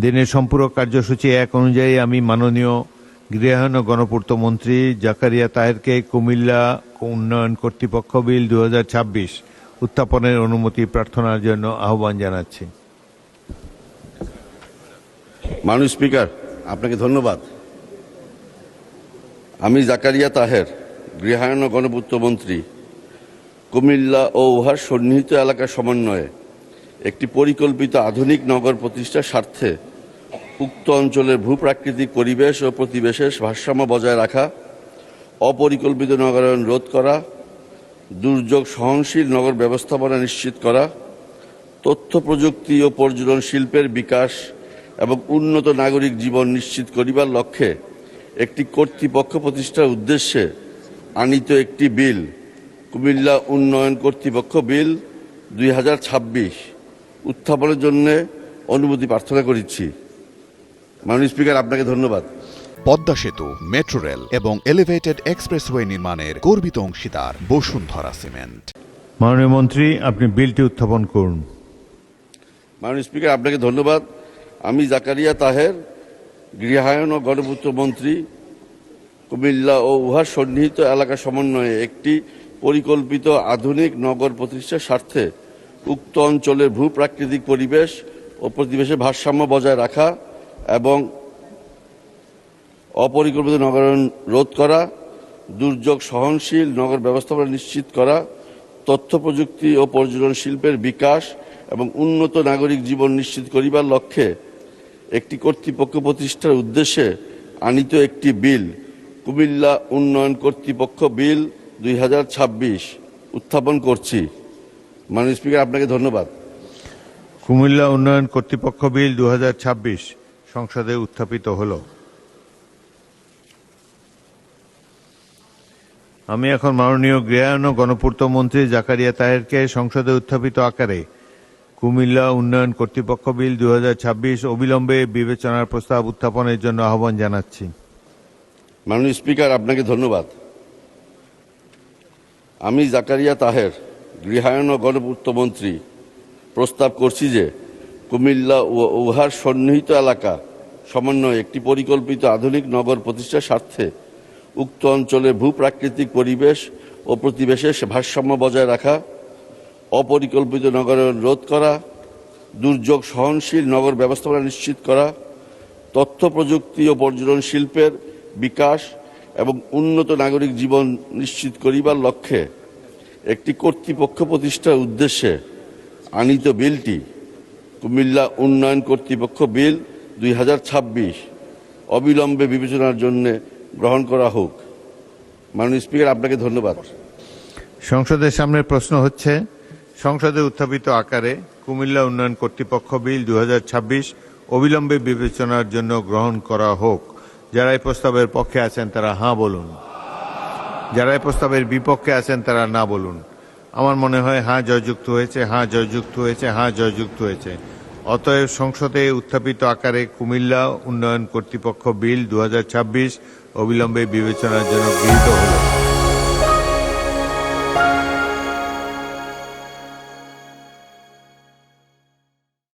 দিনের সম্পূরক কার্যসূচি 1 অনুযায়ী আমি মাননীয় গৃহায়ন ও গণপূর্ত মন্ত্রী জাকারিয়া তাহেরকে কুমিল্লা উন্নয়ন কর্তৃপক্ষ বিল 2026 উত্থাপনের অনুমতি প্রার্থনার জন্য আহ্বান জানাচ্ছি। মাননীয় স্পিকার, আপনাকে ধন্যবাদ। আমি জাকারিয়া তাহের, গৃহায়ন ও গণপূর্ত মন্ত্রী, কুমিল্লা ও উহার সন্নিহিত এলাকা সমন্বয়ে একটি পরিকল্পিত আধুনিক নগর প্রতিষ্ঠার স্বার্থে উক্ত অঞ্চলের ভূপ্রাকৃতিক পরিবেশ ও প্রতিবেশের ভারসাম্য বজায় রাখা, অপরিকল্পিত নগরায়ন রোধ করা, দুর্যোগ সহনশীল নগর ব্যবস্থাপনা নিশ্চিত করা, তথ্য প্রযুক্তি ও পর্যটন শিল্পের বিকাশ এবং উন্নত নাগরিক জীবন নিশ্চিত করিবার লক্ষ্যে একটি কর্তৃপক্ষ প্রতিষ্ঠার উদ্দেশ্যে আনীত একটি বিল, কুমিল্লা উন্নয়ন কর্তৃপক্ষ বিল 2026 উত্থাপনের জন্য অনুমতি প্রার্থনা করেছি। মাননীয় স্পিকার, আপনাকে ধন্যবাদ। পদ্মা সেতু, মেট্রো রেল এবং এলিভেটেড এক্সপ্রেসওয়ে নির্মাণের গর্বিত অংশীদার বসুন্ধরা সিমেন্ট। মাননীয় মন্ত্রী, আপনি বিলটি উত্থাপন করুন। মাননীয় স্পিকার, আপনাকে ধন্যবাদ। আমি জাকারিয়া তাহের, গৃহায়ন ও গণপূর্ত মন্ত্রী, কুমিল্লা ও উহার সন্নিহিত এলাকা সমন্বয়ে একটি পরিকল্পিত আধুনিক নগর প্রতিষ্ঠার স্বার্থে উক্ত অঞ্চলের ভূপ্রাকৃতিক পরিবেশ ও প্রতিবেশের ভারসাম্য বজায় রাখা এবং অপরিকল্পিত নগরায়ন রোধ করা, দুর্যোগ সহনশীল নগর ব্যবস্থাপনা নিশ্চিত করা, তথ্য প্রযুক্তি ও পর্যটন শিল্পের বিকাশ এবং উন্নত নাগরিক জীবন নিশ্চিত করিবার লক্ষ্যে একটি কর্তৃপক্ষ প্রতিষ্ঠার উদ্দেশ্যে আনীত একটি বিল, কুমিল্লা উন্নয়ন কর্তৃপক্ষ বিল 2026 উত্থাপন করছি। মাননীয় স্পিকার, আপনাকে ধন্যবাদ। কুমিল্লা উন্নয়ন কর্তৃপক্ষ বিল 2026 সংসদে উত্থাপিত হল। আমি এখন মাননীয় গৃহায়ন ও গণপূর্ত মন্ত্রী জাকারিয়া তাহেরকে সংসদে উত্থাপিত আকারে কুমিল্লা উন্নয়ন কর্তৃপক্ষ বিল 2026 অবিলম্বে বিবেচনার প্রস্তাব উত্থাপনের জন্য আহ্বান জানাচ্ছি। মাননীয় স্পিকার, আপনাকে ধন্যবাদ। আমি জাকারিয়া তাহের, গৃহায়ন ও গণপূর্ত মন্ত্রী, প্রস্তাব করছি যে কুমিল্লা ও উহার সন্নিহিত এলাকা সমন্বয়ে একটি পরিকল্পিত আধুনিক নগর প্রতিষ্ঠার স্বার্থে উক্ত অঞ্চলের ভূপ্রাকৃতিক পরিবেশ ও প্রতিবেশের ভারসাম্য বজায় রাখা, অপরিকল্পিত নগরায়ন রোধ করা, দুর্যোগ সহনশীল নগর ব্যবস্থাপনা নিশ্চিত করা, তথ্য প্রযুক্তি ও পর্যটন শিল্পের বিকাশ এবং উন্নত নাগরিক জীবন নিশ্চিত করিবার লক্ষ্যে একটি কর্তৃপক্ষ প্রতিষ্ঠার উদ্দেশ্যে আনীত বিলটি, কুমিল্লা উন্নয়ন কর্তৃপক্ষ বিল 2026 অবিলম্বে বিবেচনার জন্য গ্রহণ করা হোক। মাননীয় স্পিকার, আপনাকে ধন্যবাদ। সংসদের সামনে প্রশ্ন হচ্ছে, সংসদে উত্থাপিত আকারে কুমিল্লা উন্নয়ন কর্তৃপক্ষ বিল 2026 অবিলম্বে বিবেচনার জন্য গ্রহণ করা হোক। যারা এই প্রস্তাবের পক্ষে আছেন তারা হাঁ বলুন, যারা এই প্রস্তাবের বিপক্ষে আছেন তারা না বলুন। আমার মনে হয় হাঁ জয়যুক্ত হয়েছে, হাঁ জয়যুক্ত হয়েছে, হাঁ জয়যুক্ত হয়েছে। অতএব সংসদে উত্থাপিত আকারে কুমিল্লা উন্নয়ন কর্তৃপক্ষ বিল 2026 অবিলম্বে বিবেচনার জন্য গৃহীত হল।